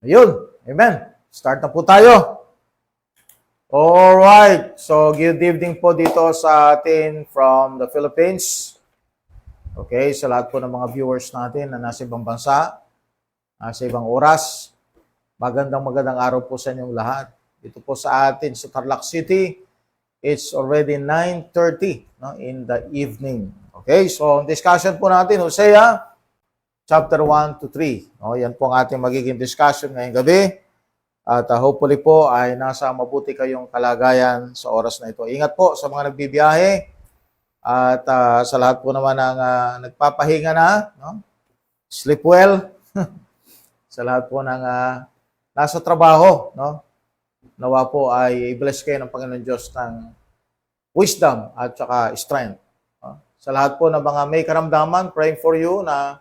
Ayun. Amen. Start na po tayo. Alright. So, good evening po dito sa atin from the Philippines. Okay, sa lahat po ng mga viewers natin na nasa ibang bansa, nasa ibang oras. Magandang araw po sa inyong lahat. Dito po sa atin sa Tarlac City, it's already 9:30 in the evening. Okay, so discussion po natin, Hosea, chapter 1 to 3. Yan po ang ating magiging discussion ngayong gabi. At hopefully po ay nasa mabuti kayong kalagayan sa oras na ito. Ingat po sa mga nagbibiyahe at sa lahat po naman ng nagpapahinga na. Sleep well. Sa lahat po ng nasa trabaho. Nawa po ay i-bless kayo ng Panginoon Diyos ng wisdom at saka strength. Sa lahat po ng mga may karamdaman, praying for you na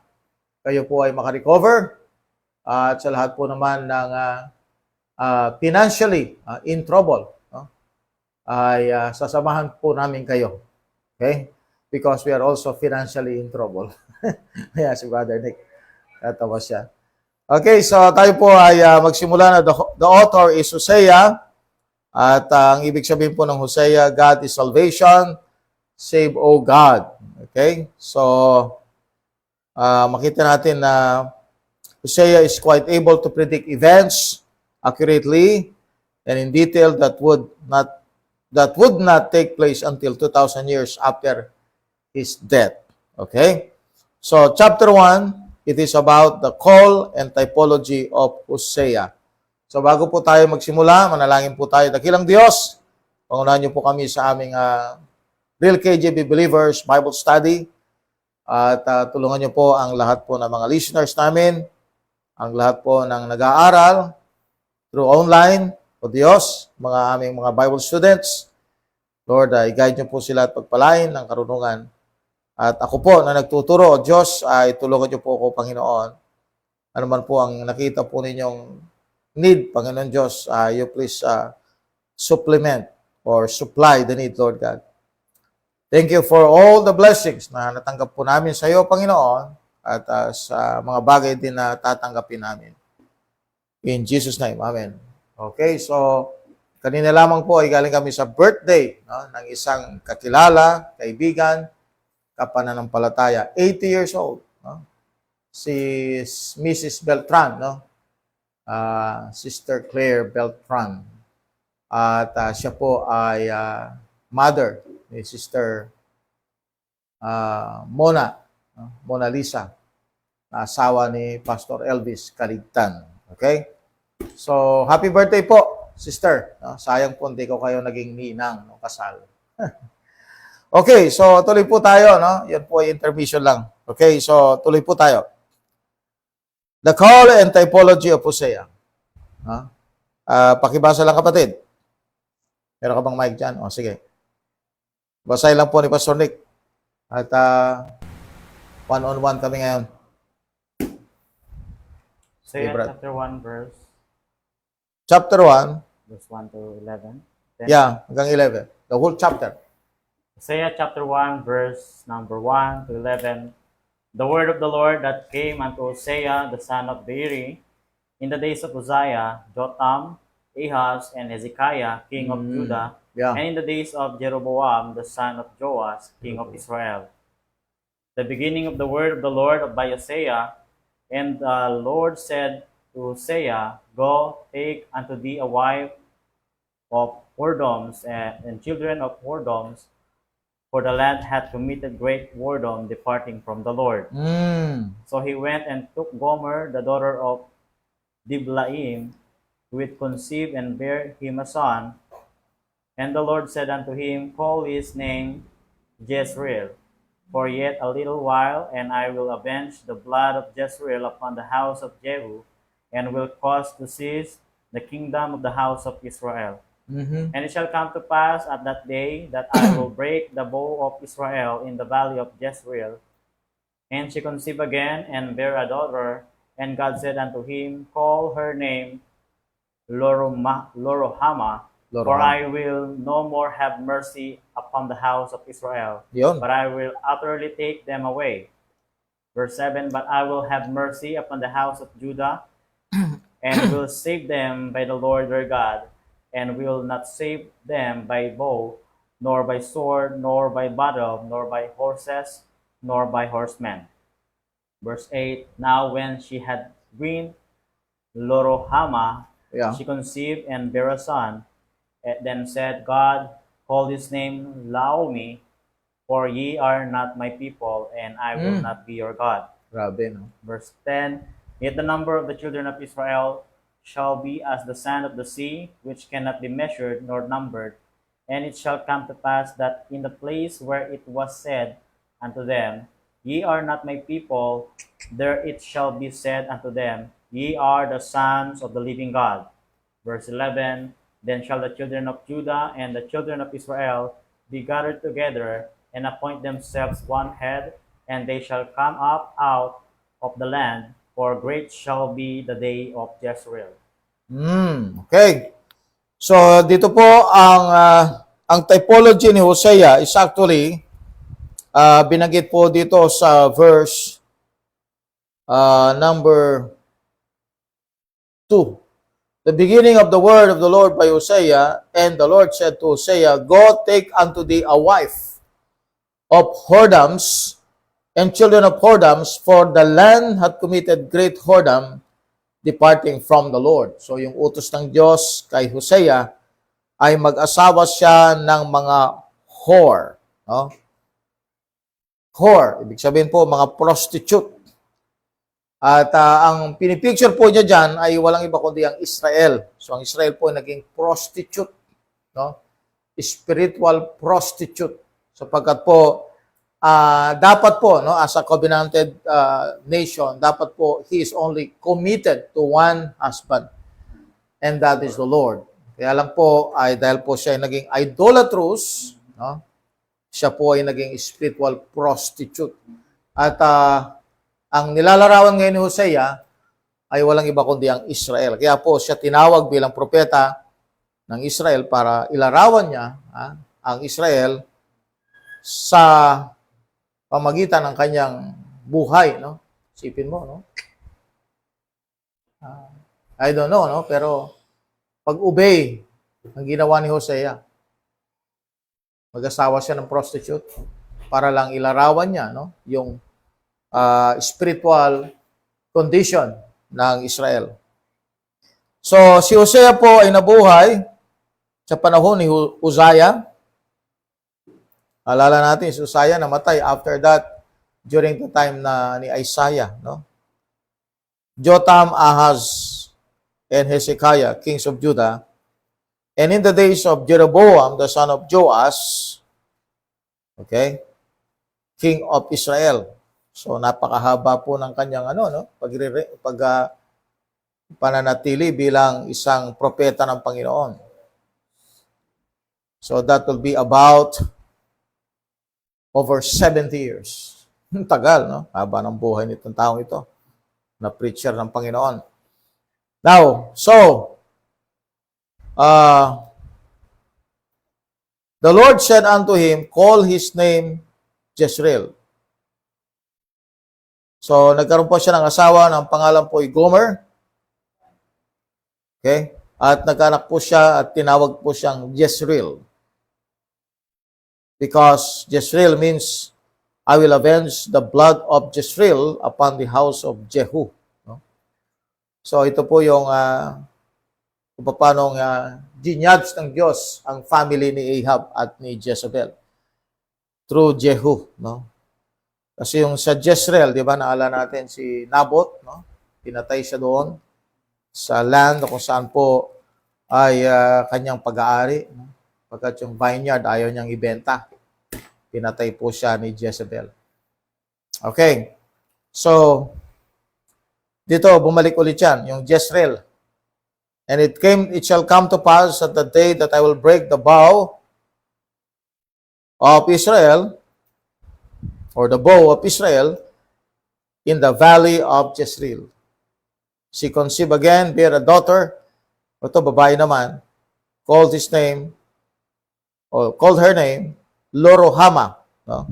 kayo po ay makarecover. At sa lahat po naman ng financially in trouble, ay sasamahan po namin kayo. Okay? Because we are also financially in trouble. Kaya si Brother Nick, natawa siya. Okay, so tayo po ay magsimula na. The author is Hosea. At ang ibig sabihin po ng Hosea, God is salvation. Save, O God. Okay? So, makita natin na Hosea is quite able to predict events accurately and in detail that would not take place until 2,000 years after his death. Okay? So, chapter 1, it is about the call and typology of Hosea. So, bago po tayo magsimula, manalangin po tayo. Dakilang Diyos, pangunahan niyo po kami sa aming Real KJB Believers Bible Study at tulungan niyo po ang lahat po ng mga listeners namin, ang lahat po ng nag-aaral through online, o Diyos, mga aming mga Bible students. Lord, i-guide niyo po sila at pagpalain ng karunungan. At ako po na nagtuturo, o Diyos, ay tulungan niyo po ako, Panginoon. Ano man po ang nakita po ninyong need, Panginoon Diyos, you please supplement or supply the need, Lord God. Thank you for all the blessings na natanggap po namin sa iyo, Panginoon, at sa mga bagay din na tatanggapin namin. In Jesus' name, Amen. Okay, so kanina lamang po ay galing kami sa birthday ng isang kakilala, kaibigan, kapananampalataya, 80 years old. Si Mrs. Beltran, Sister Claire Beltran. At siya po ay mother ni Sister Mona Lisa, na asawa ni Pastor Elvis Caligtan. Okay? So, happy birthday po, sister. Sayang po hindi ko kayo naging ninang ng kasal. Okay, so tuloy po tayo. Yan po ay intermission lang. Okay, so tuloy po tayo. The call and typology of Hosea. Pakibasa lang, kapatid. Meron ka bang mic dyan? O, sige. Basahin lang po ni Pastor Nick. At one-on-one kami ngayon. Hosea chapter 1 verse Chapter 1. verse 1 to 11. Yeah, hanggang 11. The whole chapter. Hosea chapter 1 verse number 1 to 11. The word of the Lord that came unto Hosea the son of Beeri in the days of Uzziah, Jotham, Ahaz, and Hezekiah, king of Judah, and in the days of Jeroboam the son of Joash, king of Israel. The beginning of the word of the Lord by Hosea. And the Lord said to Hosea, Go, take unto thee a wife of whoredoms and children of whoredoms, for the land hath committed great whoredom, departing from the Lord. So he went and took Gomer, the daughter of Diblaim, which conceived and bare him a son. And the Lord said unto him, Call his name Jezreel. For yet a little while, and I will avenge the blood of Jezreel upon the house of Jehu, and will cause to cease the kingdom of the house of Israel. And it shall come to pass at that day that I will break the bow of Israel in the valley of Jezreel. And she conceived again, and bare a daughter. And God said unto him, Call her name Loruhamah, for I will no more have mercy upon the house of Israel, but I will utterly take them away. Verse 7, But I will have mercy upon the house of Judah, and will save them by the Lord their God, and will not save them by bow, nor by sword, nor by battle, nor by horses, nor by horsemen. Verse 8, Now when she had weaned Loruhamah, Yeah. she conceived and bare a son. Then said God, Call his name Laomi, for ye are not my people, and I will not be your God. Grabe, no? Verse 10, Yet the number of the children of Israel shall be as the sand of the sea, which cannot be measured nor numbered. And it shall come to pass that in the place where it was said unto them, Ye are not my people, there it shall be said unto them, Ye are the sons of the living God. Verse 11, Then shall the children of Judah and the children of Israel be gathered together, and appoint themselves one head, and they shall come up out of the land, for great shall be the day of Jezreel. Okay. So dito po ang typology ni Hosea is actually binanggit po dito sa verse number 2. The beginning of the word of the Lord by Hosea, and the Lord said to Hosea, Go take unto thee a wife of whoredoms and children of whoredoms, for the land hath committed great whoredom, departing from the Lord. So yung utos ng Diyos kay Hosea ay mag-asawa siya ng mga whore. No? Whore, ibig sabihin po mga prostitute. At ang pinipicture po niya dyan ay walang iba kundi ang Israel. So ang Israel po ay naging prostitute. No? Spiritual prostitute. Sapagkat po, dapat po, no, as a covenanted nation, dapat po, he is only committed to one husband. And that is the Lord. Kaya lang po, ay dahil po siya ay naging idolatrous, no, siya po ay naging spiritual prostitute. At ang nilalarawan ngayon ni Hosea ay walang iba kundi ang Israel. Kaya po siya tinawag bilang propeta ng Israel para ilarawan niya ang Israel sa pamagitan ng kanyang buhay, no? Isipin mo, no? I don't know, no? Pero pag-obey ang ginawa ni Hosea, mag-asawa siya ng prostitute para lang ilarawan niya, no? Yung spiritual condition ng Israel. So, si Hosea po ay nabuhay sa panahon ni Uzziah. Alala natin, si Uzziah namatay after that during the time na ni Isaiah, no? Jotham, Ahaz, and Hezekiah, kings of Judah. And in the days of Jeroboam, the son of Joash, okay, king of Israel. So napakahaba po ng kanyang pananatili bilang isang propeta ng Panginoon. So that will be about over 70 years. Tagal, no? Haba ng buhay nitong taong ito na preacher ng Panginoon. Now, so the Lord said unto him, Call his name Jezreel. So, nagkaroon po siya ng asawa, ng pangalan po ay Gomer. Okay? At nagkaanak po siya at tinawag po siyang Jezreel. Because Jezreel means, I will avenge the blood of Jezreel upon the house of Jehu. No? So, ito po yung kung paano ginyadge ng Diyos ang family ni Ahab at ni Jezebel. Through Jehu, no? Kasi yung sa Jezreel, di ba, naalala natin si Nabot, no? Pinatay siya doon sa land kung saan po ay kanyang pag-aari. No? Pagkat yung vineyard, ayaw niyang ibenta. Pinatay po siya ni Jezebel. Okay. So, dito, bumalik ulit yan, yung Jezreel. And it shall come to pass at the day that I will break the bow of Israel, or the bow of Israel, in the valley of Jezreel. She conceived again, bare a daughter. Ito, babae naman. Called her name, Loruhamah. No?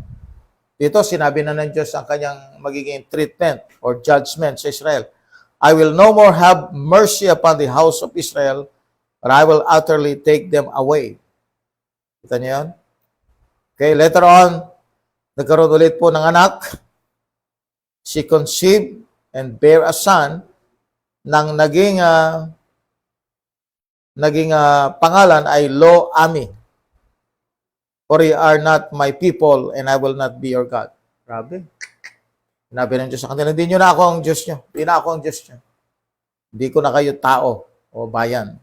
Dito, sinabi na ng Diyos ang kanyang magiging treatment or judgment sa Israel. I will no more have mercy upon the house of Israel, but I will utterly take them away. Kita niyo yun? Okay, later on, nagkaroon ulit po ng anak. She conceived and bare a son nang naging pangalan ay Lo-Ami. For ye are not my people and I will not be your God. Grabe. Sinabi ng Diyos sa kanila, hindi nyo na ako ang Diyos nyo. Hindi na ako ang Diyos nyo. Hindi ko na kayo tao o bayan.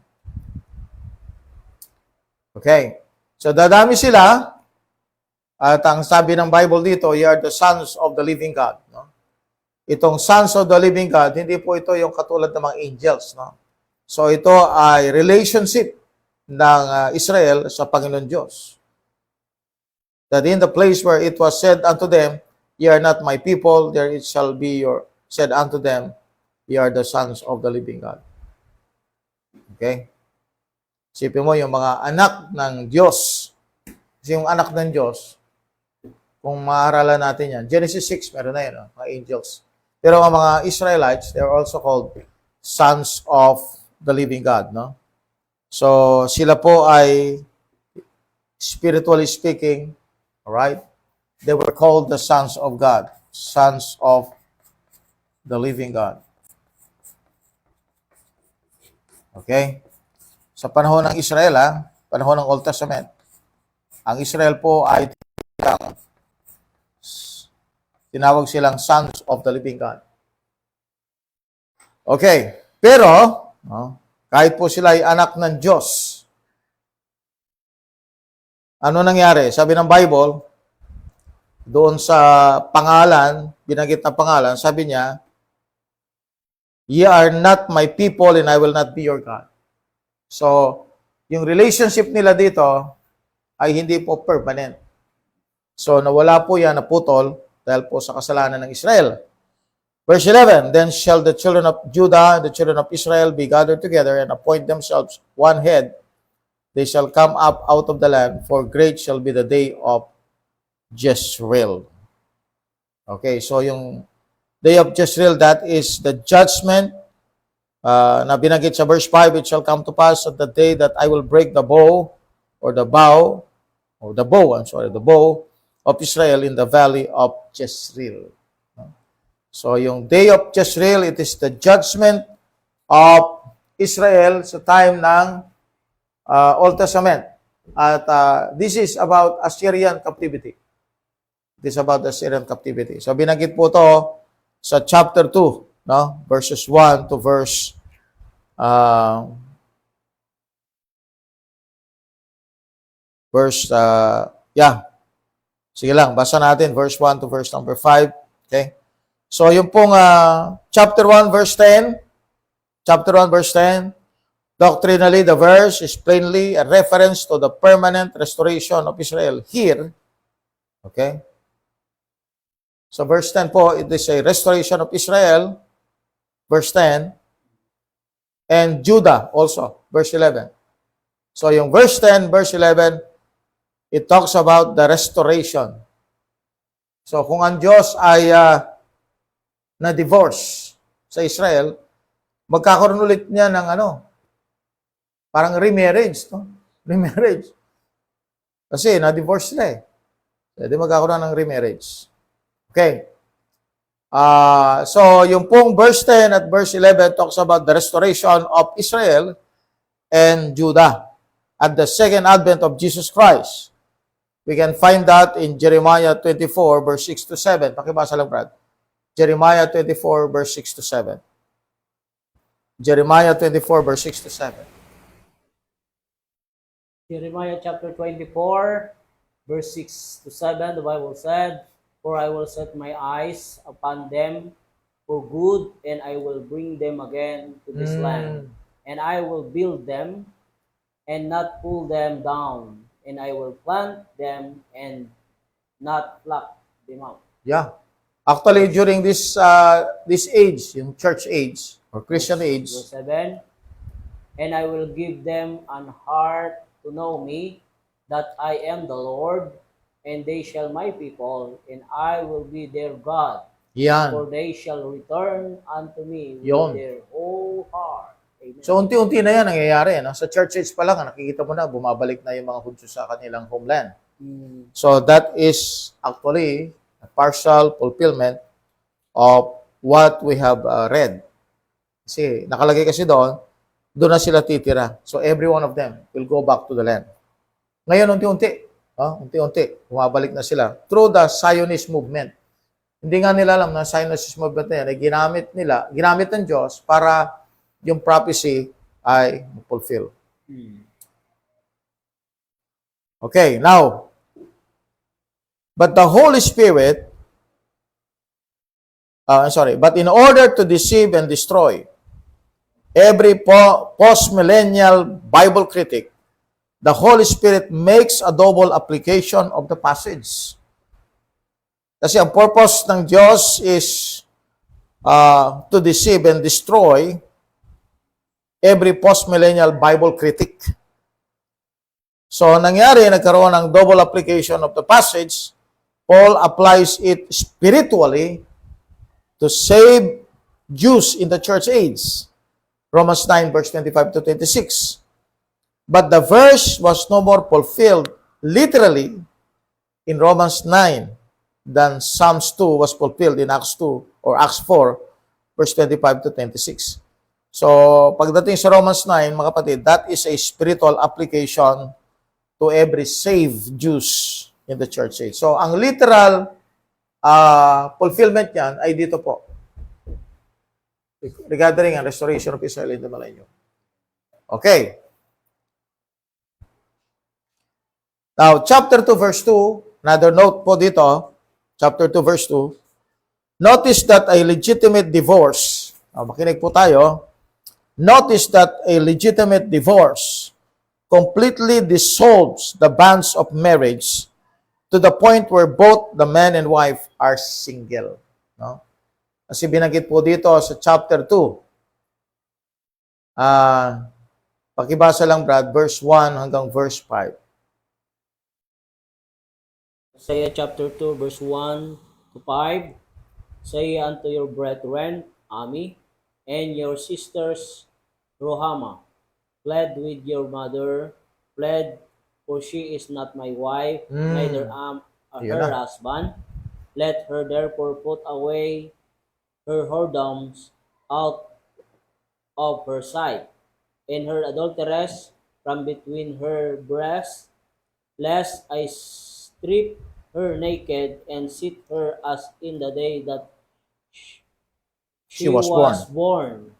Okay. So, dadami sila. At ang sabi ng Bible dito, you are the sons of the living God. No? Itong sons of the living God, hindi po ito yung katulad ng mga angels. No? So, ito ay relationship ng Israel sa Panginoon Diyos. That in the place where it was said unto them, ye are not my people, there it shall be said unto them, ye are the sons of the living God. Okay? Isipin mo yung mga anak ng Diyos. Kasi yung anak ng Diyos, kung maaralan natin yan, Genesis 6, meron na yun, mga angels. Pero ang mga Israelites, they're also called sons of the living God. No? So, sila po ay, spiritually speaking, alright, they were called the sons of God, sons of the living God. Okay? Sa panahon ng Israel, panahon ng Old Testament, ang Israel po ay tinawag silang sons of the living God. Okay. Pero, kahit po sila ay anak ng Diyos, ano nangyari? Sabi ng Bible, doon sa pangalan, binanggit na pangalan, sabi niya, ye are not my people and I will not be your God. So, yung relationship nila dito ay hindi po permanent. So, nawala po yan, naputol, dahil po sa kasalanan ng Israel. Verse 11, then shall the children of Judah and the children of Israel be gathered together and appoint themselves one head. They shall come up out of the land, for great shall be the day of Jezreel. Okay, so yung day of Jezreel, that is the judgment na binanggit sa verse 5, it shall come to pass at the day that I will break the bow the bow of Israel in the valley of Jezreel. So yung day of Jezreel, it is the judgment of Israel sa time ng Old Testament. At this is about Assyrian captivity. It is about the Assyrian captivity. So binanggit po to sa chapter 2, no? Verses 1 to verse sige lang, basa natin verse 1 to verse number 5. Okay? So yung pong chapter 1 verse 10, doctrinally the verse is plainly a reference to the permanent restoration of Israel here. Okay? So verse 10 po, it is a restoration of Israel, verse 10, and Judah also, verse 11. So yung verse 10, verse 11, it talks about the restoration. So kung ang Diyos ay na-divorce sa Israel, magkakaroon ulit niya ng parang remarriage. No? Remarriage. Kasi na-divorce sila eh. Pwede magkakaroon ng remarriage. Okay. So yung pong verse 10 at verse 11 talks about the restoration of Israel and Judah at the second advent of Jesus Christ. We can find that in Jeremiah 24 verse 6 to 7. Pakibasa lang, Brad. Jeremiah 24 verse 6 to 7. Jeremiah 24 verse 6 to 7. Jeremiah chapter 24, verse 6 to 7, the Bible said, for I will set my eyes upon them for good, and I will bring them again to this land. And I will build them and not pull them down. And I will plant them and not pluck them out. Yeah. Actually, during this age, yung church age, or Christian age, Verse 7, and I will give them an heart to know me, that I am the Lord, and they shall my people, and I will be their God. Yan. for they shall return unto me with Yon. their whole heart. Amen. So, unti-unti na yan nangyayari. No? Sa church age pa lang, nakikita mo na, bumabalik na yung mga Hudyo sa kanilang homeland. Mm. So, that is actually a partial fulfillment of what we have read. Kasi, nakalagay kasi doon na sila titira. So, every one of them will go back to the land. Ngayon, unti-unti, bumabalik na sila through the Zionist movement. Hindi nga nila alam na Zionist movement na yan ay ginamit ng Diyos para yung prophecy ay fulfill. Mm. Okay, now, but the Holy Spirit, but in order to deceive and destroy every post-millennial Bible critic, the Holy Spirit makes a double application of the passage. Kasi ang purpose ng Diyos is to deceive and destroy every post-millennial Bible critic. So, nagkaroon ng double application of the passage. Paul applies it spiritually to save Jews in the church age. Romans 9, verse 25 to 26. But the verse was no more fulfilled literally in Romans 9 than Psalms 2 was fulfilled in Acts 2 or Acts 4, verse 25 to 26. So, pagdating sa Romans 9, mga kapatid, that is a spiritual application to every saved Jews in the church age. So, ang literal fulfillment niyan ay dito po. Regarding ang restoration of Israel in the millennium. Okay. Now, chapter 2, verse 2, another note po dito, chapter 2, verse 2, notice that a legitimate divorce, makinig po tayo, notice that a legitimate divorce completely dissolves the bands of marriage to the point where both the man and wife are single. No? Kasi binanggit po dito sa chapter 2. Pakibasa lang, Brad, verse 1 hanggang verse 5. Isaiah chapter 2, verse 1 to 5. Say unto your brethren, Ami, and your sisters, Rohama, plead with your mother, plead, for she is not my wife, neither am Yun her na. husband. Let her therefore put away her whoredoms out of her sight, and her adulteress from between her breasts, lest I strip her naked and sit her as in the day that she was born,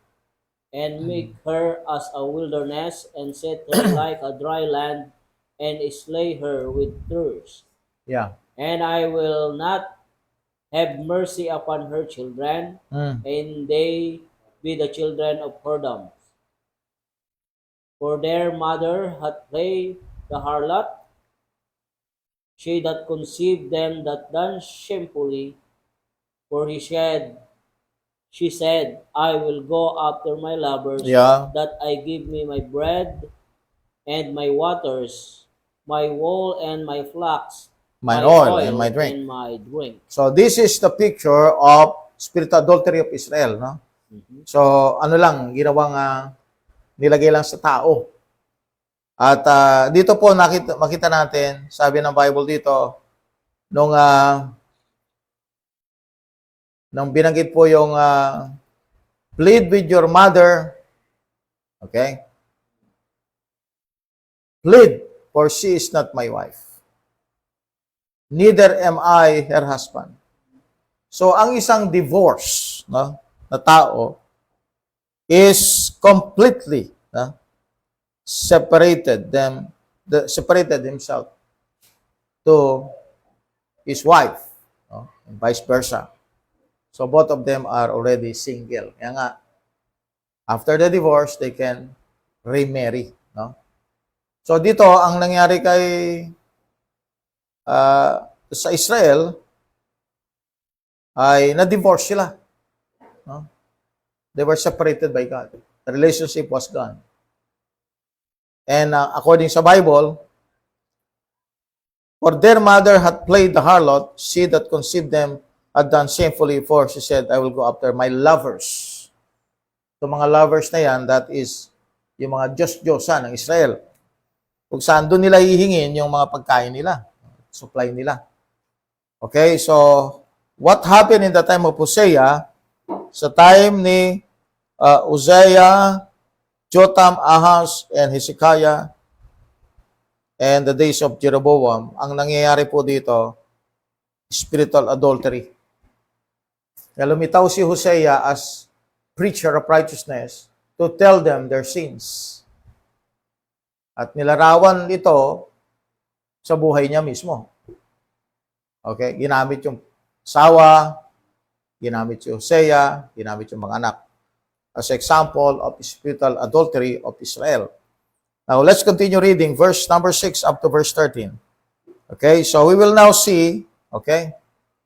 and make her as a wilderness, and set her like a dry land, and slay her with thirst. Yeah. And I will not have mercy upon her children, and they be the children of whoredoms. For their mother hath played the harlot, she that conceived them that done shamefully, for she said, I will go after my lovers, Yeah. that I give me my bread and my waters, my wool and my flax, My oil and my drink. and my drink. So, this is the picture of spiritual adultery of Israel. No? So, ano lang, ginawang nilagay lang sa tao. At dito po makita natin, sabi ng Bible dito, nung binanggit po yung plead with your mother, okay? Plead, for she is not my wife. Neither am I her husband. So, ang isang divorce, no, na tao is completely separated himself to his wife, no, and vice versa. So, both of them are already single. Kaya nga, after the divorce, they can remarry. No? So, dito, ang nangyari kay sa Israel ay na-divorce sila. No? They were separated by God. The relationship was gone. And according sa Bible, for their mother had played the harlot, she that conceived them had done shamefully, for she said, I will go after my lovers. So mga lovers na yan, that is yung mga Diyos-Diyosa ng Israel. Kung saan doon nila hihingin yung mga pagkain nila, supply nila. Okay, so what happened in the time of Hosea, sa time ni Uzziah, Jotham, Ahaz, and Hezekiah, and the days of Jeroboam, ang nangyayari po dito, spiritual adultery. Kaya lumitaw si Hosea as preacher of righteousness to tell them their sins. At nilarawan ito sa buhay niya mismo. Okay? Ginamit yung sawa, ginamit si Hosea, ginamit yung mga anak as example of spiritual adultery of Israel. Now, let's continue reading verse number 6 up to verse 13. Okay? So, we will now see, okay,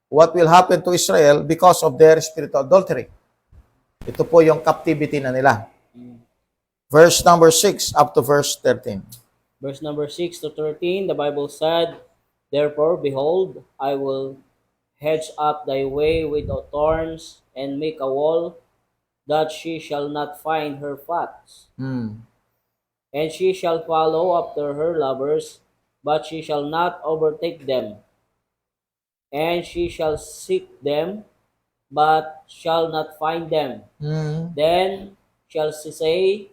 what will happen to Israel because of their spiritual adultery. Ito po yung captivity na nila. Verse number 6 up to verse 13. Verse number 6 to 13, the Bible said, Therefore, behold, I will hedge up thy way with thorns, and make a wall, that she shall not find her flocks. And she shall follow after her lovers, but she shall not overtake them. And she shall seek them, but shall not find them. Then shall she say,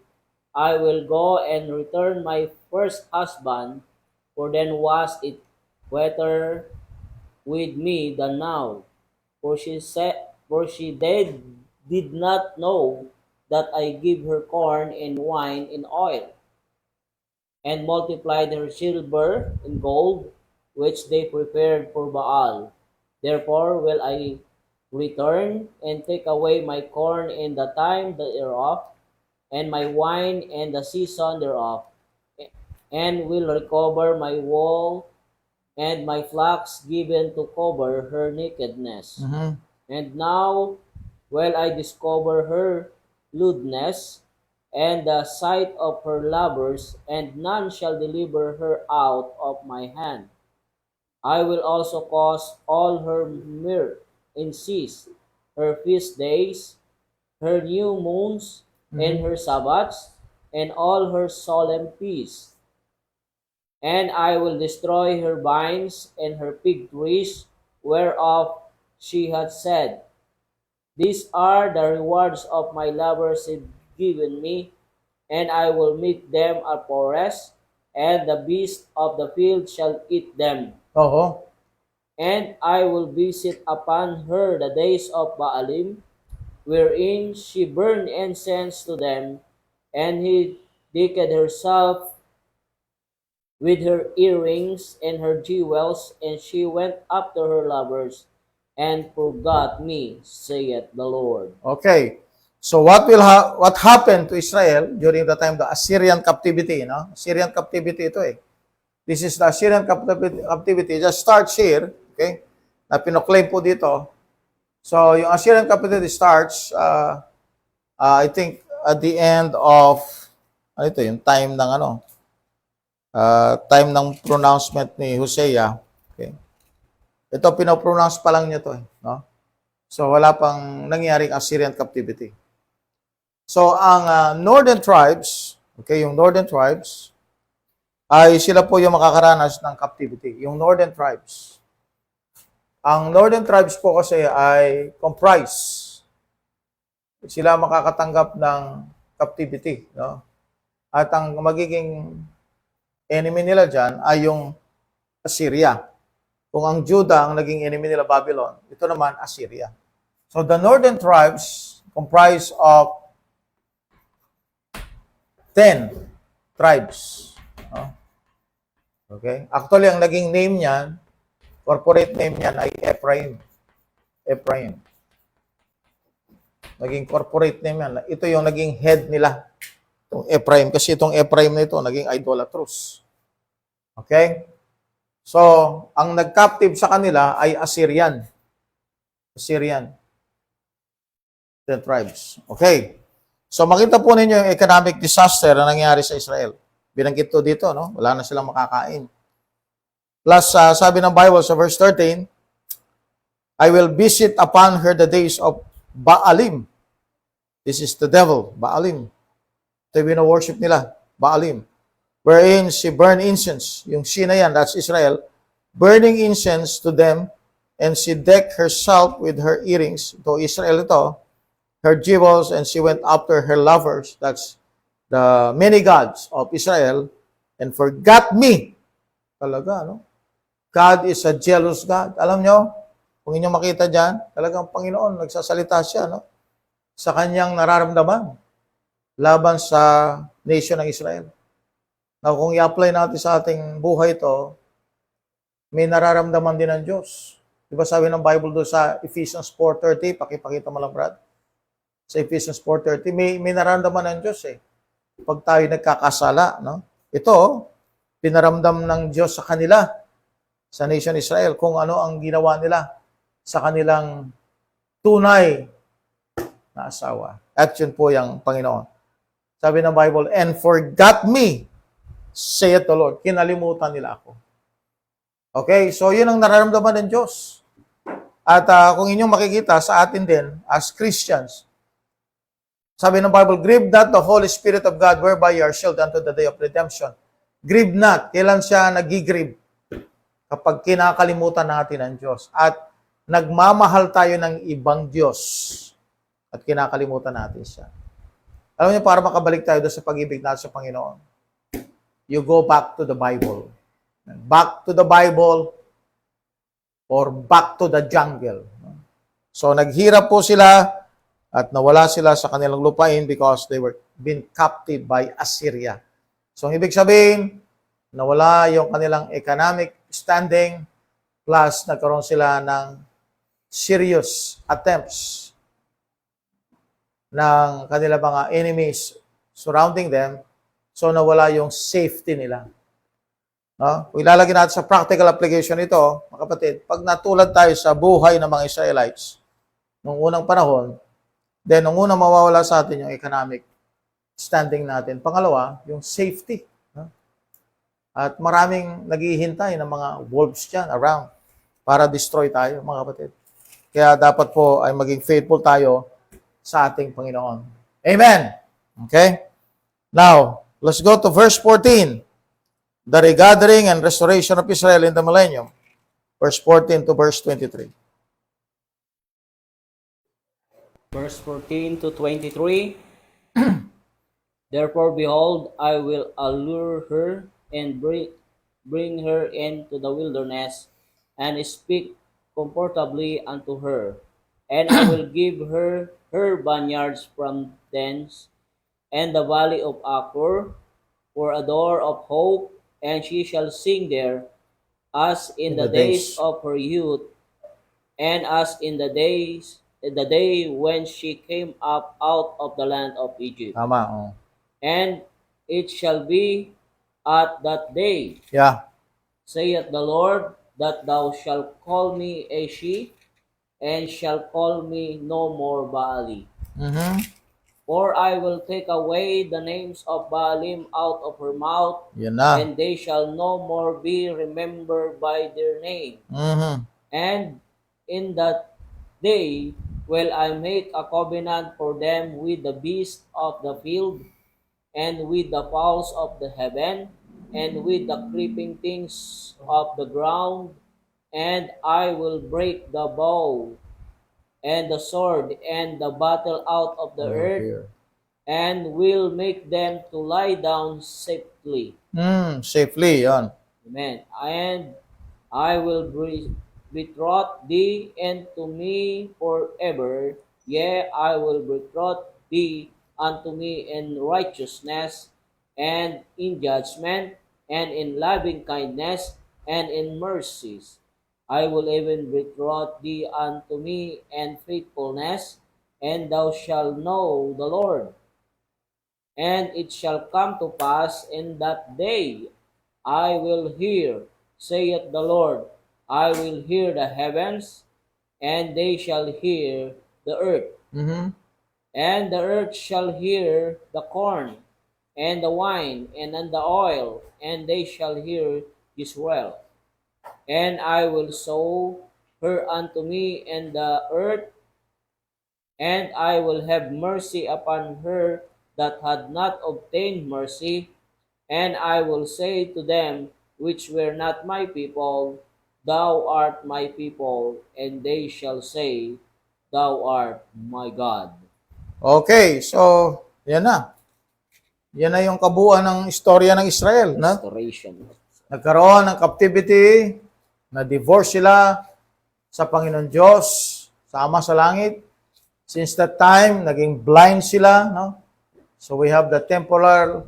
I will go and return my first husband, for then was it better with me than now. For she did not know that I give her corn and wine and oil, and multiplied her silver and gold, which they prepared for Baal. Therefore will I return and take away my corn in the time thereof, and my wine in the season thereof, and will recover my wool and my flax given to cover her nakedness. And now will I discover her lewdness and the sight of her lovers, and none shall deliver her out of my hand. I will also cause all her mirth and cease, her feast days, her new moons, and her Sabbaths, and all her solemn feasts. And I will destroy her vines and her fig trees, whereof she had said, These are the rewards of my lovers have given me, and I will make them a forest, and the beasts of the field shall eat them. Oo. And I will visit upon her the days of Baalim, wherein she burned incense to them, and he decked herself with her earrings and her jewels, and she went after her lovers, and forgot me, saith the Lord. Okay. So what happened to Israel during the time of the Assyrian captivity, no? Assyrian captivity ito eh. This is the Assyrian captivity. It just starts here, okay? Na pinoclaim po dito. So yung Assyrian captivity starts I think at the end of yung time ng time ng pronouncement ni Hosea, okay? Ito pinopronounce pa lang niya to, no? So wala pang nangyaring Assyrian captivity. So ang northern tribes, okay, yung northern tribes ay sila po yung makakaranas ng captivity, yung northern tribes. Ang northern tribes po kasi ay comprise. Sila makakatanggap ng captivity, no? At ang magiging enemy nila dyan ay yung Assyria. Kung ang Judah ang naging enemy nila Babylon, ito naman Assyria. So the northern tribes comprise of 10 tribes. No? Okay? Actually, ang naging name niyan, corporate name niyan ay Ephraim. Ephraim. Naging corporate name yan. Ito yung naging head nila. Itong Ephraim. Kasi itong Ephraim na ito, naging idolatrous. Okay? So, ang nag-captive sa kanila ay Assyrian. Assyrian. 10 tribes. Okay. So, makita po ninyo yung economic disaster na nangyari sa Israel. Binanggit to dito, no? Wala na silang makakain. Plus, sabi ng Bible sa verse 13, I will visit upon her the days of Baalim. This is the devil, Baalim. Ito yung worship nila, Baalim. Wherein she burned incense. Yung she na yan, that's Israel. Burning incense to them, and she decked herself with her earrings. Ito, Israel ito. Her jewels, and she went after her lovers. That's the many gods of Israel, and forgot me. Talaga, no? God is a jealous God. Alam nyo, kung inyong makita dyan, talagang Panginoon, nagsasalita siya, no? Sa kanyang nararamdaman laban sa nation ng Israel. Now, kung i-apply natin sa ating buhay ito, may nararamdaman din ng Diyos. Diba sabi ng Bible doon sa Ephesians 4:30, pakipakita mo lang, Brad. Sa Ephesians 4:30, may nararamdaman ng Diyos eh. Pag tayo nagkakasala, no? Ito, pinaramdam ng Diyos sa kanila, sa nation Israel, kung ano ang ginawa nila sa kanilang tunay na asawa. At yun po yung Panginoon. Sabi ng Bible, and forgot me, saith the Lord. Kinalimutan nila ako. Okay, so yun ang nararamdaman ng Diyos. At kung inyong makikita sa atin din, as Christians, sabi ng Bible, grieve not the Holy Spirit of God, whereby you are sealed unto the day of redemption. Grieve not. Kailan siya nagigrieve? Kapag kinakalimutan natin ang Diyos. At nagmamahal tayo ng ibang Diyos. At kinakalimutan natin siya. Alam niyo, para makabalik tayo doon sa pag-ibig natin sa Panginoon, you go back to the Bible. Back to the Bible or back to the jungle. So, naghirap po sila at nawala sila sa kanilang lupain because they were being captive by Assyria. So, ang ibig sabihin, nawala yung kanilang economic standing plus nagkaroon sila ng serious attempts ng kanilang mga enemies surrounding them. So, nawala yung safety nila. No? Kung ilalagay natin sa practical application ito, mga kapatid, pag natulad tayo sa buhay ng mga Israelites noong unang panahon, then nung unang mawawala sa atin yung economic standing natin. Pangalawa, yung safety. No? At maraming naghihintay ng mga wolves dyan around para destroy tayo, mga kapatid. Kaya dapat po ay maging faithful tayo sa ating Panginoon. Amen! Okay? Now, let's go to verse 14. The regathering and restoration of Israel in the millennium. Verse 14 to verse 23. Verse 14 to 23. Therefore, behold, I will allure her and bring her into the wilderness and speak comfortably unto her. And I will give her her vineyards from thence, and the valley of Achor for a door of hope, and she shall sing there as in the days of her youth, and as in the day when she came up out of the land of Egypt. Tama, oh. And it shall be at that day, Yeah. saith the Lord, that thou shalt call me a she, and shall call me no more Baali. Mm-hmm. For I will take away the names of Baalim out of her mouth, Yan na. and they shall no more be remembered by their name. Mm-hmm. And in that day will I make a covenant for them with the beasts of the field, and with the fowls of the heaven, and with the creeping things of the ground, and I will break the bow and the sword and the battle out of the earth, and will make them to lie down safely. Safely, yon. Amen. And I will betroth thee unto me forever. Yea, I will betroth thee unto me in righteousness, and in judgment, and in loving kindness, and in mercies. I will even betroth thee unto me in faithfulness, and thou shalt know the Lord. And it shall come to pass in that day, I will hear, saith the Lord, I will hear the heavens, and they shall hear the earth. Mm-hmm. And the earth shall hear the corn, and the wine, and the oil, and they shall hear Israel. And I will sow her unto me and the earth, and I will have mercy upon her that had not obtained mercy, and I will say to them which were not my people, Thou art my people, and they shall say, Thou art my God. Okay, so yan na. Yan na yung kabuuan ng istorya ng Israel. No? Restoration. Nagkaroon ng captivity, na-divorce sila sa Panginoon Diyos, sa Ama sa Langit. Since that time, naging blind sila. No? So we have the temporal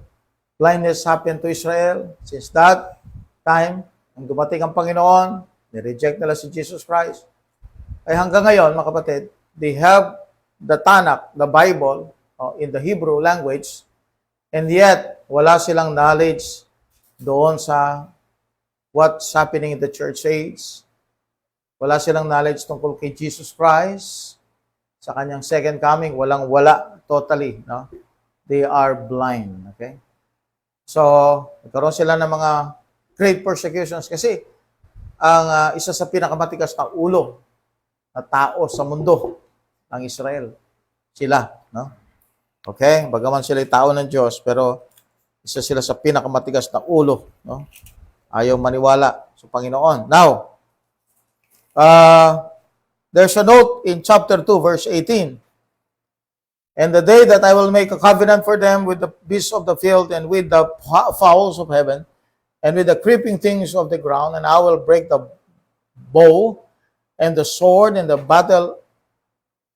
blindness happened to Israel. Since that time, nang dumating ang Panginoon, nireject nila si Jesus Christ. Ay hanggang ngayon, mga kapatid, they have the Tanakh, the Bible, in the Hebrew language, and yet, wala silang knowledge doon sa what's happening in the church age. Wala silang knowledge tungkol kay Jesus Christ. Sa kanyang second coming, walang-wala, totally. No? They are blind. Okay? So, nagkaroon sila ng mga great persecutions kasi ang isa sa pinakamatigas na ulo na tao sa mundo, ang Israel. Sila. No? Okay? Bagaman sila tao ng Diyos, pero isa sila sa pinakamatigas na ulo. No? Ayaw maniwala sa Panginoon. Now, there's a note in chapter 2, verse 18. And the day that I will make a covenant for them with the beasts of the field and with the fowls of heaven and with the creeping things of the ground, and I will break the bow and the sword and the battle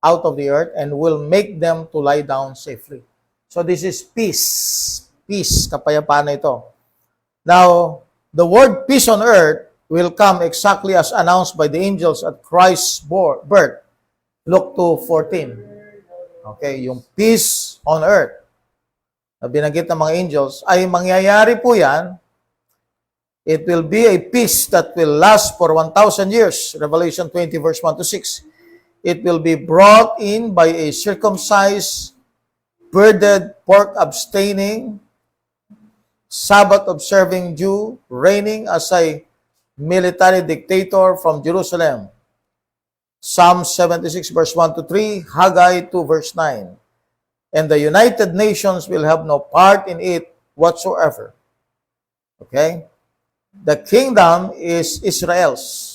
out of the earth and will make them to lie down safely. So this is peace. Peace, kapayapaan na ito. Now, the word peace on earth will come exactly as announced by the angels at Christ's birth. Luke 2:14. Okay, yung peace on earth na binanggit ng mga angels ay mangyayari po yan. It will be a peace that will last for 1,000 years. Revelation 20 verse 1 to 6. It will be brought in by a circumcised, bearded, pork abstaining, Sabbath observing Jew, reigning as a military dictator from Jerusalem. Psalm 76 verse 1 to 3, Haggai 2 verse 9. And the United Nations will have no part in it whatsoever. Okay? The kingdom is Israel's.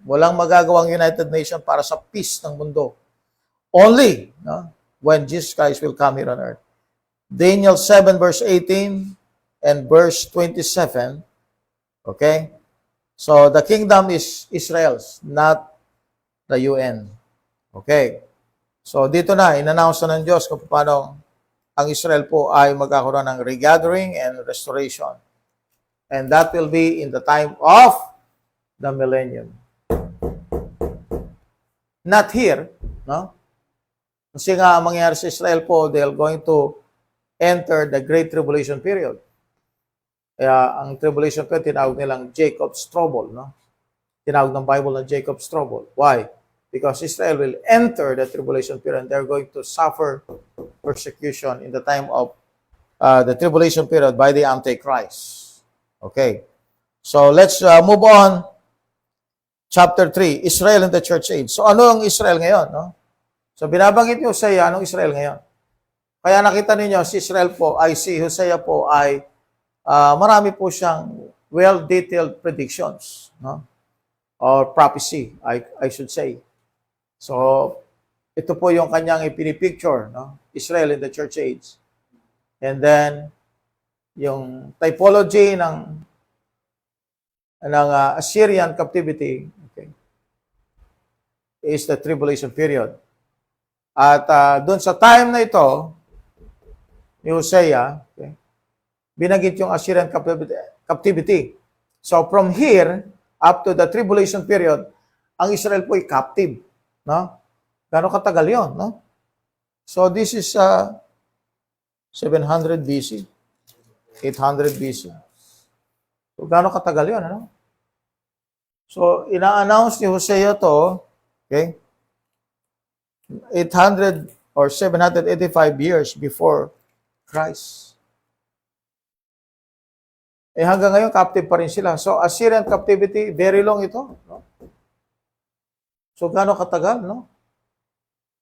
Walang magagawang United Nation para sa peace ng mundo. Only when Jesus Christ will come here on earth. Daniel 7 verse 18 and verse 27. Okay? So, the kingdom is Israel's, not the UN. Okay? So, dito na, in-announce na ng Diyos kung paano ang Israel po ay magkakaroon ng regathering and restoration. And that will be in the time of the millennium. Not here, no? Kasi nga, mangyayari sa Israel po, they're going to enter the Great Tribulation period. Kaya, ang tribulation period, tinawag nilang Jacob's trouble, no? Tinawag ng Bible na Jacob's trouble. Why? Because Israel will enter the tribulation period and they're going to suffer persecution in the time of the tribulation period by the Antichrist. Okay. So, let's move on. Chapter 3, Israel in the Church Age. So, ano ang Israel ngayon? No? So, binabanggit ni Hosea, anong Israel ngayon? Kaya nakita ninyo, si Israel po, si Hosea po ay marami po siyang well-detailed predictions. No? Or prophecy, I should say. So, ito po yung kanyang ipinipicture, no? Israel in the Church Age. And then, yung typology ng Assyrian captivity, okay, is the tribulation period. At doon sa time na ito, ni Hosea, okay, binanggit yung Assyrian captivity. So from here, up to the tribulation period, ang Israel po ay captive. No? Gano'ng katagal yun? No? So this is 700 BC, 800 BC. So, gano'ng katagal yun, ano? So, ina-announce ni Hosea to, okay, 800 or 785 years before Christ. Hanggang ngayon, captive pa rin sila. So, Assyrian captivity, very long ito. No? So, gaano katagal, no?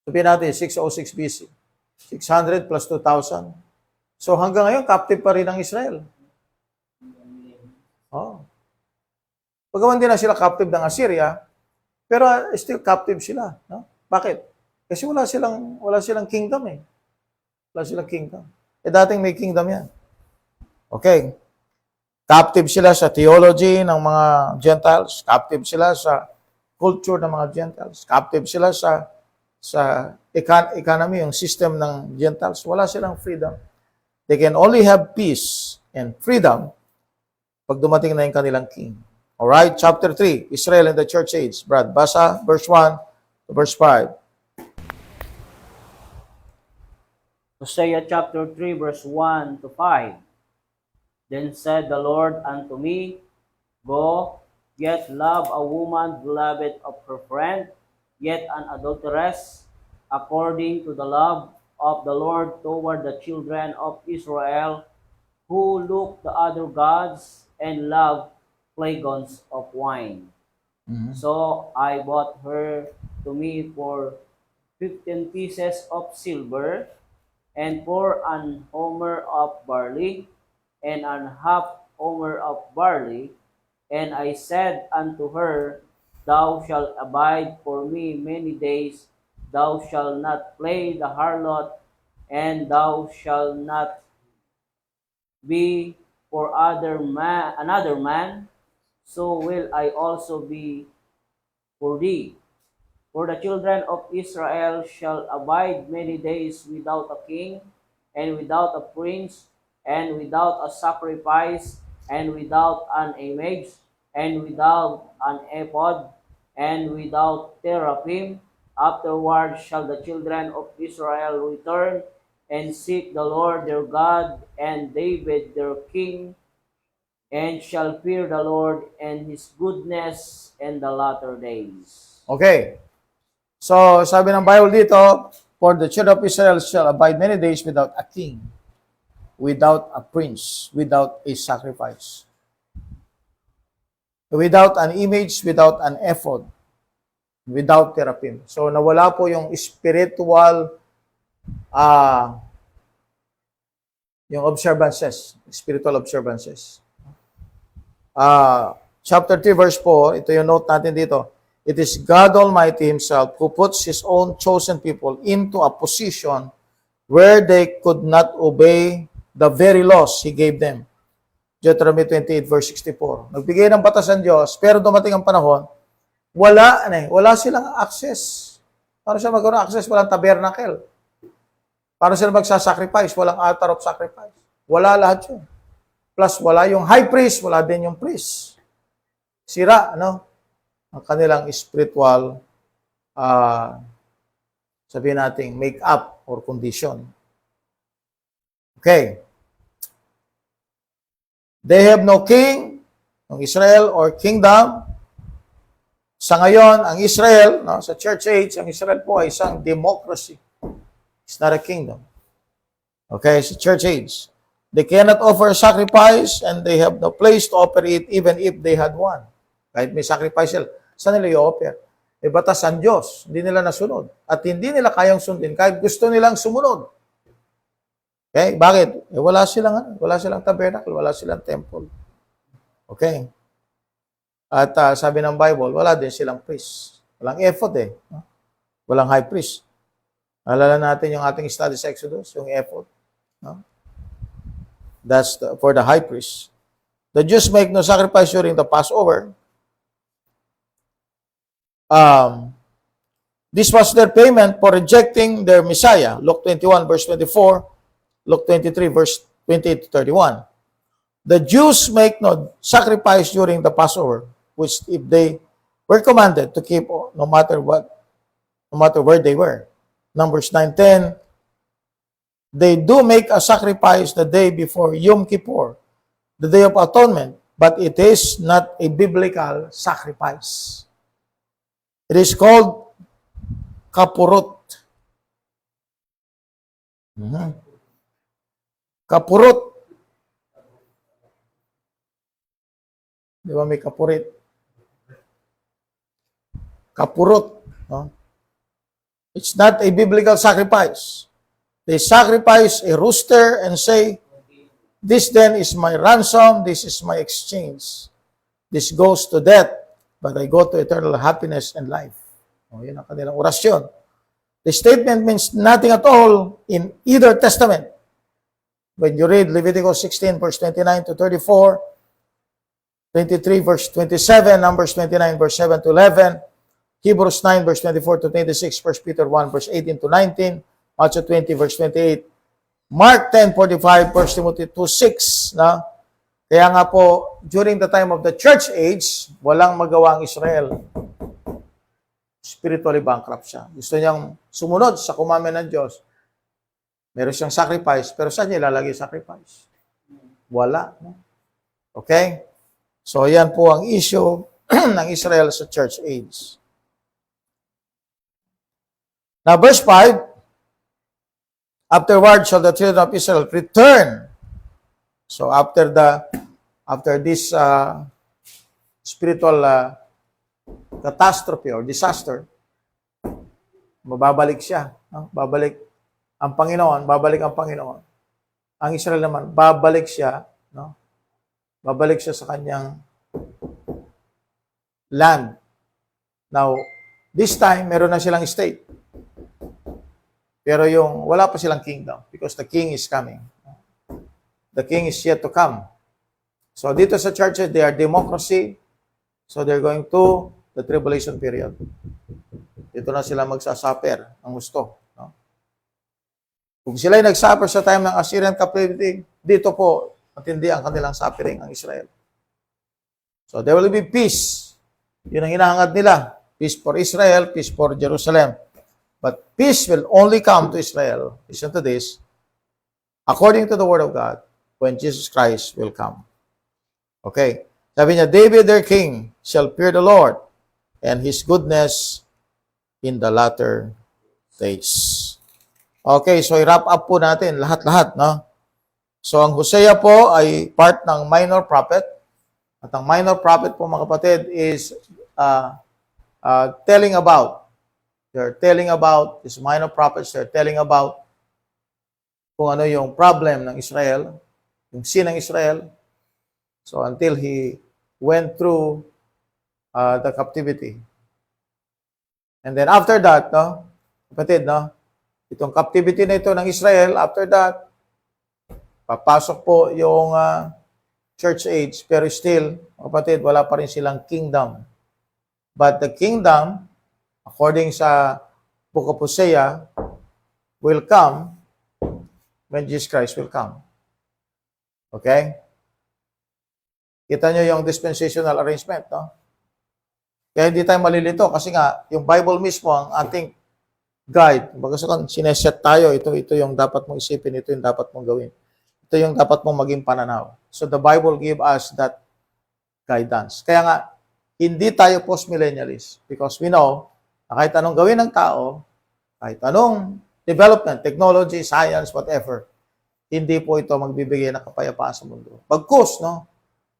Sabihin natin, 606 BC. 600 plus 2,000. So, hanggang ngayon, captive pa rin ang Israel. Oh. Pagawan din na sila captive ng Assyria, pero still captive sila. No? Bakit? Kasi wala silang kingdom eh. Wala silang kingdom. Eh dating may kingdom yan. Okay. Captive sila sa theology ng mga Gentiles. Captive sila sa culture ng mga Gentiles. Captive sila sa economy, yung system ng Gentiles. Wala silang freedom. They can only have peace and freedom pag dumating na yung kanilang king. Alright, chapter 3, Israel in the church age. Brad, basa, verse 1 to verse 5. Hosea chapter 3, verse 1 to 5. Then said the Lord unto me, Go, yet love a woman beloved of her friend, yet an adulteress, according to the love of the Lord toward the children of Israel, who look to other gods and love flagons of wine. So I bought her to me for 15 pieces of silver, and for an homer of barley, and an half homer of barley. And I said unto her, Thou shalt abide for me many days, thou shalt not play the harlot, and thou shalt not be for another man, so will I also be for thee. For the children of Israel shall abide many days without a king, and without a prince, and without a sacrifice, and without an image, and without an ephod, and without teraphim. Afterward shall the children of Israel return, and seek the Lord their God, and David their king, and shall fear the Lord and his goodness in the latter days. Okay. So, sabi ng Bible dito, for the children of Israel shall abide many days without a king, without a prince, without a sacrifice, without an image, without an ephod, without teraphim. So, nawala po yung spiritual yung observances, spiritual observances. Chapter 3, verse 4, ito yung note natin dito. It is God Almighty Himself who puts His own chosen people into a position where they could not obey the very laws He gave them. Deuteronomy 28, verse 64. Nagbigay ng batas ang Diyos, pero dumating ang panahon, wala silang access. Paano siya magkaroon access? Walang tabernacle. Paano sila magsasacrifice? Walang altar of sacrifice. Wala lahat yun. Plus, wala yung high priest, wala din yung priest. Sira, ang kanilang spiritual, sabihin natin, make-up or condition. Okay. They have no king, ng Israel, or kingdom. Sa ngayon, ang Israel, sa church age, ang Israel po ay isang democracy. It's not a kingdom. Okay, sa church age. They cannot offer sacrifice and they have no place to offer it even if they had one. Kahit may sacrifice sila, saan nila i-offer? May batas ang Diyos, hindi nila nasunod. At hindi nila kayang sundin kahit gusto nilang sumunod. Okay, bakit? Wala silang tabernacle, wala silang temple. Okay. At sabi ng Bible, wala din silang priest. Walang ephod Walang high priest. Alala natin yung ating study sa Exodus, yung ephod. That's for the high priest. The Jews make no sacrifice during the Passover. This was their payment for rejecting their Messiah. Luke 21, verse 24. Luke 23, verse 28 to 31. The Jews make no sacrifice during the Passover, which if they were commanded to keep no matter what, no matter where they were. Numbers 9:10. They do make a sacrifice the day before Yom Kippur, the Day of Atonement, but it is not a biblical sacrifice. It is called kapurot. Kapurot. Di ba may kapurit? Kapurot. No? It's not a biblical sacrifice. They sacrifice a rooster and say, this then is my ransom, this is my exchange. This goes to death, but I go to eternal happiness and life. O, yun ang kanilang orasyon. The statement means nothing at all in either testament. When you read Leviticus 16, verse 29 to 34, 23, verse 27, Numbers 29, verse 7 to 11, Hebrews 9, verse 24 to 26, 1 Peter 1, verse 18 to 19, Matthew 20, verse 28, Mark 10:45, 1 Timothy 2:6, na kaya nga po during the time of the church age, walang magawa ang Israel. Spiritually bankrupt siya. Gusto niyang sumunod sa commandment ng Diyos. Meron siyang sacrifice, pero saan niya ilalagay sacrifice? Wala. No? Okay? So yan po ang issue ng Israel sa church age. Now verse 5, afterward shall the children of Israel return. So after this spiritual catastrophe or disaster, mababalik siya. No? Babalik ang Panginoon. Ang Israel naman, babalik siya. No? Babalik siya sa kanyang land. Now, this time, meron na silang state. Pero wala pa silang kingdom because the king is coming. The king is yet to come. So dito sa churches, they are democracy. So they're going to the tribulation period. Dito na sila magsasuffer ng gusto. No? Kung sila ay nagsuffer sa time ng Assyrian captivity, dito po matindi ang kanilang suffering ng Israel. So there will be peace. Yun ang hinahangad nila. Peace for Israel, peace for Jerusalem. But peace will only come to Israel, listen to this, according to the Word of God, when Jesus Christ will come. Okay. Sabi niya, David their king shall fear the Lord, and his goodness in the latter days. Okay, so i-wrap up po natin lahat-lahat, no? So ang Hosea po ay part ng minor prophet. At ang minor prophet po mga kapatid is they're telling about, these minor prophets, they're telling about kung ano yung problem ng Israel, yung sin ng Israel. So until he went through the captivity. And then after that, no, kapatid, no, itong captivity na ito ng Israel, after that, papasok po yung church age, pero still, kapatid, wala pa rin silang kingdom. But the kingdom, according sa Book of Hosea, will come when Jesus Christ will come. Okay? Kita nyo yung dispensational arrangement, no? Kaya hindi tayo malilito kasi nga, yung Bible mismo ang ating guide. Baga sa kan, sineset tayo, ito yung dapat mong isipin, ito yung dapat mong gawin. Ito yung dapat mong maging pananaw. So the Bible give us that guidance. Kaya nga, hindi tayo post-millennialist because we know na kahit anong gawin ng tao, kahit anong development, technology, science, whatever, hindi po ito magbibigay ng kapayapaan sa mundo. Bagkus, no?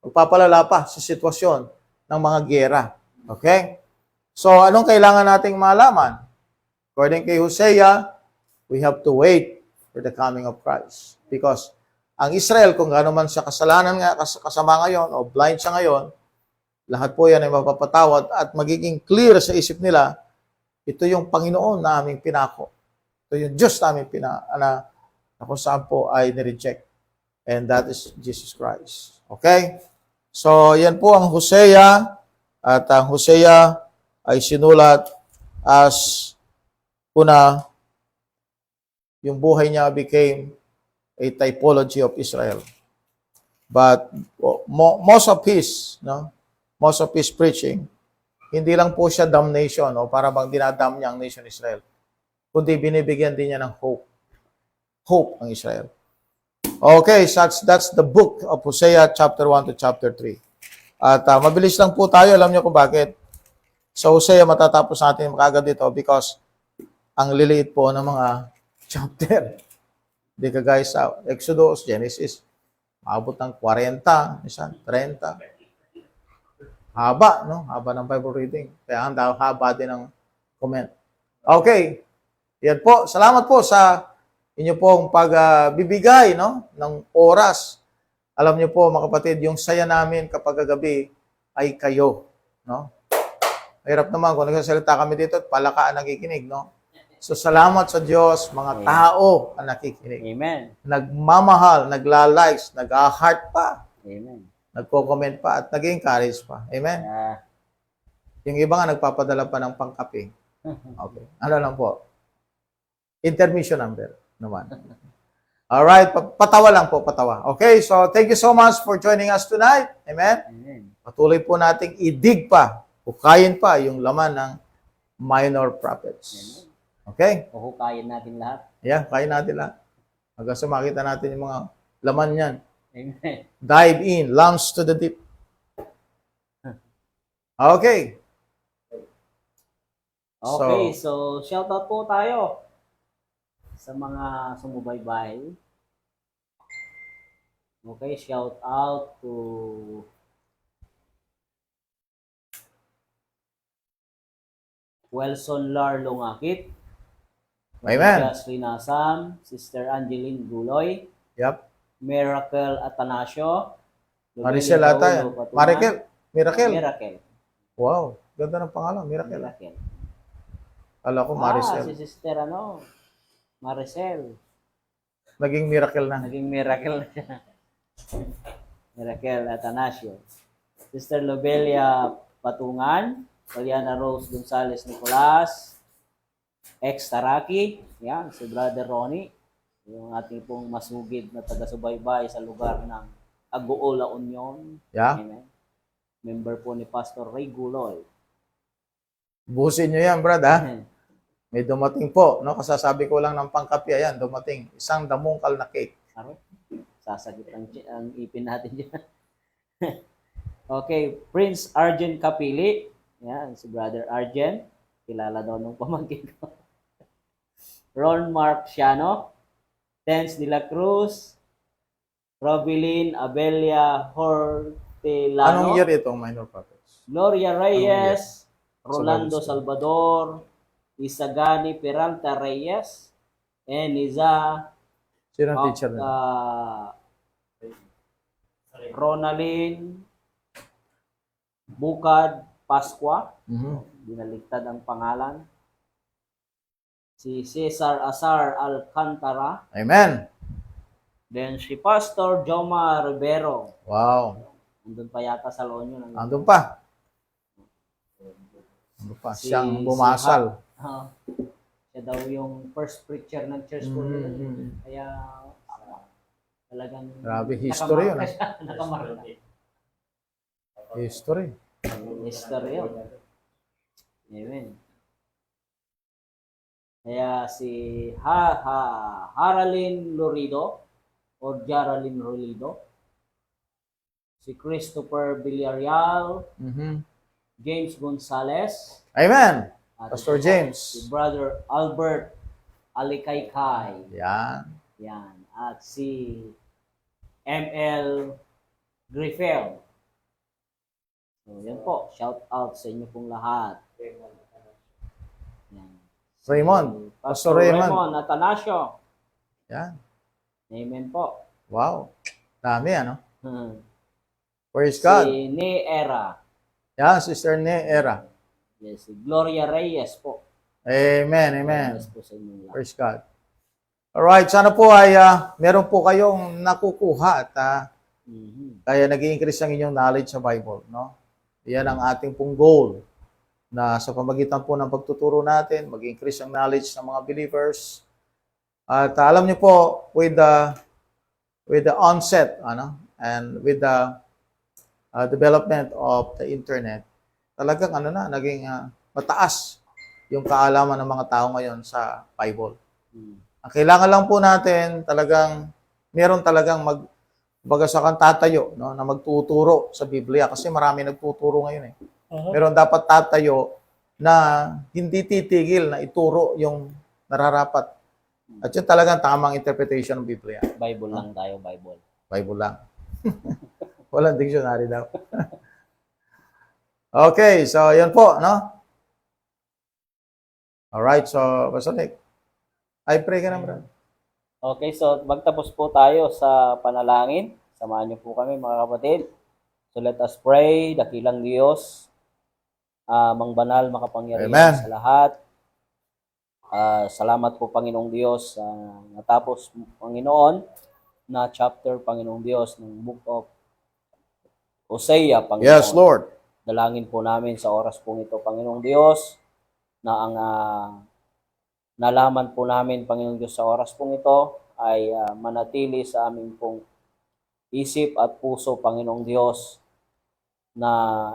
Magpapalala pa sa sitwasyon ng mga giyera. Okay? So, anong kailangan nating malaman? According kay Hosea, we have to wait for the coming of Christ. Because ang Israel, kung gaano man siya kasalanan nga, kasama ngayon, o blind siya ngayon, lahat po yan ay mapapatawad at magiging clear sa isip nila, ito yung Panginoon na aming pinako. Ito yung Diyos na aming na kung saan po ay nireject. And that is Jesus Christ. Okay? So, yan po ang Hosea. At ang Hosea ay sinulat as una, yung buhay niya became a typology of Israel. But most of his preaching, hindi lang po siya damnation o para bang dinadam niya ang nation Israel, kundi binibigyan din niya ng hope. Hope ang Israel. Okay, so that's the book of Hosea chapter 1 to chapter 3. At mabilis lang po tayo, alam niyo kung bakit. Sa Hosea matatapos natin makagad dito because ang liliit po ng mga chapter. Hindi ka guys sa Exodus, Genesis, maabot ng 40, 30. Haba, no? Haba ng Bible reading. Kaya ang haba din ng comment. Okay. Yan po. Salamat po sa inyo pong pagbibigay no, ng oras. Alam niyo po, mga kapatid, yung saya namin kapag gabi ay kayo. No? Hirap naman kung nagsasalita kami dito at palaka ang nakikinig. No? So, salamat sa Diyos, mga tao ang nakikinig. Amen. Nagmamahal, nagla-likes, nag-heart pa, Amen. nagko-comment pa, at nag-encourage pa. Amen? Yung iba nga nagpapadala pa ng pangkape. Okay. Ano lang po? Intermission number naman. Alright, patawa lang po, patawa. Okay, so thank you so much for joining us tonight. Amen? Amen. Patuloy po nating idig pa, hukayin pa yung laman ng minor prophets. Okay? Huhukayin natin lahat. Yan, kain natin lahat. Hanggang sa makita natin yung mga laman yan. Amen. Dive in, launch to the deep. Okay. Okay, so shoutout po tayo sa mga sumubaybay. Okay, shout out to Wilson Lar Lungakit, Amen. Jocelyn Asam, Sister Angeline Guloy, Yep. Miracle Atanasio, Maricel ata. Marikel. Miracle. Miracle. Wow. Ganda ng pangalan. Miracle. Miracle. Kala ko Si Maricel. Sister Maricel. Naging miracle na. Naging miracle na siya. Miracle Atanasio. Sister Lobelia Patungan, Poliana Rose Gonzales Nicolas, ex Taraki, yan, si Brother Ronnie, yung ating pong masugid na taga-subaybay sa lugar ng Agoola Union. Yeah. Amen. Member po ni Pastor Ray Guloy. Busin nyo yan, brad, ha? May dumating po, no? Kasasabi ko lang ng pangkapi, ayan, dumating. Isang damungkal na cake. Araw, sasagit ang ipin natin dyan. Okay, Prince Arjen Kapili. Yan, si Brother Arjen. Kilala daw nung pamangkin ko. Ron Mark Siano. Tens de la Cruz. Robilin Abelia Hortelano. Anong year itong minor prophets? Gloria Reyes. Anong Rolando Sa Salvador. Isagani Peralta Reyes. And Iza Sino ang teacher na? Ronalyn Bukad Pasqua. Mhm. Binaligtad ang pangalan. Si Cesar Azar Alcantara. Amen. Then si Pastor Joma Rivero. Wow. Andun pa yata sa Lonyo. Andun pa. Andun pa. Siyang bumasal. Siya daw yung first preacher ng church ko. Mhm. Kaya talagang Grabe, history yun. nakamarka. History. History yun. Amen. Kaya si Haralyn Lorido or Jaralyn Lorido, si Christopher Villarreal, Mhm. James Gonzalez, Amen. at Pastor si James. Brother Albert Alikaykay. Yan. Yan. At si ML Griffel. So, yan po. Shout out sa inyo pong lahat. Yan. Raymond. Pastor Pastor Raymond. Raymond Atanasio. Yan. Amen po. Wow. Dami, ano? Hmm. Praise God. Si Neera. Yan, Sister Neera. Yes, si Gloria Reyes po. Amen, amen. Yes po sa inyo lahat. Praise God. Alright, sana po ay meron po kayong nakukuha at Mhm. kaya nag-i-increase ang inyong knowledge sa Bible, no? Yan ang ating pong goal na sa pamagitan po ng pagtuturo natin, mag-increase ang knowledge ng mga believers. At alam niyo po, with the onset, and with the development of the internet, talagang naging mataas yung kaalaman ng mga tao ngayon sa Bible. Mhm. Ang kailangan lang po natin, meron talagang bagasakang tatayo, no, na magtuturo sa Biblia kasi marami nagtuturo ngayon eh. Meron dapat tatayo na hindi titigil na ituro yung nararapat. At yun talagang tamang interpretation ng Biblia. Bible lang tayo, Bible. Bible lang. Walang dictionary daw. Okay, so yun po, no? Alright, so, Pastor Nick, I pray ka na, brother. Okay, so magtapos po tayo sa panalangin. Samahan niyo po kami mga kapatid. So let us pray. Dakilang Diyos, Mang Banal, makapangyarihan Amen. sa lahat. Salamat po Panginoong Diyos sa natapos Panginoon na chapter Panginoong Diyos ng Book of Hosea, Panginoon. Yes, Lord. Dalangin po namin sa oras pong ito, Panginoong Diyos, na ang nalaman po namin, Panginoong Diyos, sa oras pong ito ay manatili sa aming pong isip at puso, Panginoong Diyos, na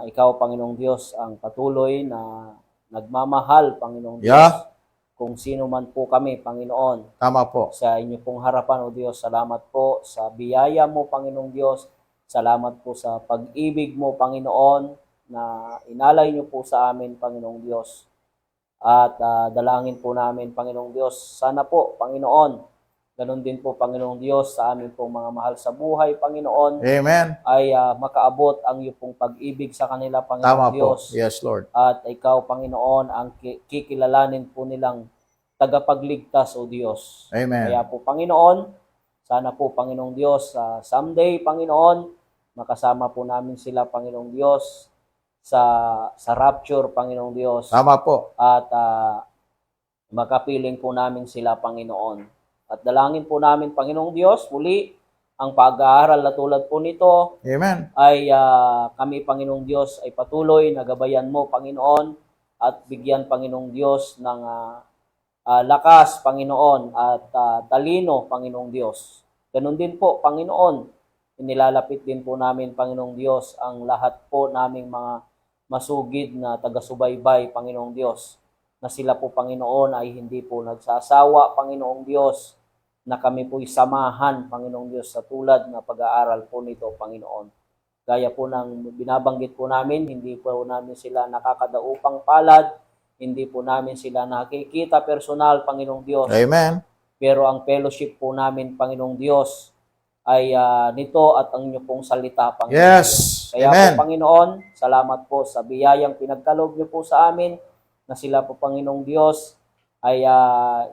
Ikaw, Panginoong Diyos, ang patuloy na nagmamahal, Panginoong Diyos. Yeah. Kung sino man po kami, Panginoon, Tama po. sa inyo pong harapan, O Diyos, salamat po sa biyaya mo, Panginoong Diyos. Salamat po sa pag-ibig mo, Panginoon, na inalay niyo po sa amin, Panginoong Diyos. At dalangin po namin, Panginoong Diyos, sana po, Panginoon, ganun din po, Panginoong Diyos, sa amin pong mga mahal sa buhay, Panginoon, Amen. ay makaabot ang iyong pong pag-ibig sa kanila, Tama Panginoong po. Diyos. Yes, Lord. At ikaw, Panginoon, ang kikilalanin po nilang tagapagligtas, O Diyos. Amen. Kaya po, Panginoon, sana po, Panginoong Diyos, someday, Panginoon, makasama po namin sila, Panginoong Diyos, sa rapture, Panginoong Diyos. Tama po. At makapiling po namin sila, Panginoon. At dalangin po namin, Panginoong Diyos, muli, ang pag-aaral na tulad po nito, Amen. ay kami, Panginoong Diyos, ay patuloy na gabayan mo, Panginoon, at bigyan, Panginoong Diyos, ng lakas, Panginoon, at talino, Panginoong Diyos. Ganun din po, Panginoon, inilalapit din po namin, Panginoong Diyos, ang lahat po naming mga masugid na taga-subaybay, Panginoong Diyos, na sila po, Panginoon, ay hindi po nagsasawa, Panginoong Diyos, na kami po'y samahan, Panginoong Diyos, sa tulad na pag-aaral po nito, Panginoon. Gaya po ng binabanggit po namin, hindi po namin sila nakakadaupang palad, hindi po namin sila nakikita personal, Panginoong Diyos. Amen. Pero ang fellowship po namin, Panginoong Diyos, ay nito at ang inyo pong salita, Panginoon Yes. Diyos. Kaya Amen. po, Panginoon, salamat po sa biyayang pinagkaloob niyo po sa amin, na sila po, Panginoong Diyos, ay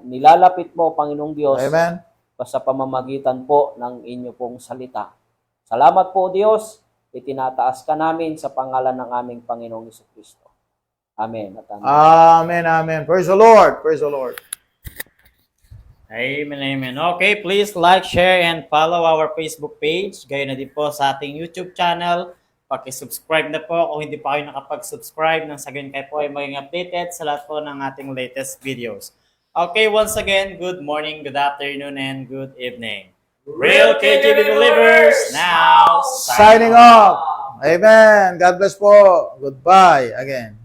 nilalapit mo, Panginoong Diyos, Amen. sa pamamagitan po ng inyo pong salita. Salamat po, Diyos, itinataas ka namin sa pangalan ng aming Panginoong Jesucristo. Amen. At amen. Amen. Amen. Praise the Lord. Praise the Lord. Amen, amen. Okay, please like, share, and follow our Facebook page. Gayon na din po sa ating YouTube channel. Paki-subscribe na po kung hindi pa kayo nakapag-subscribe nang sa gayon kayo po ay maging updated sa lahat po ng ating latest videos. Okay, once again, good morning, good afternoon, and good evening. Real KGB Believers now Signing off. Amen. God bless po. Goodbye again.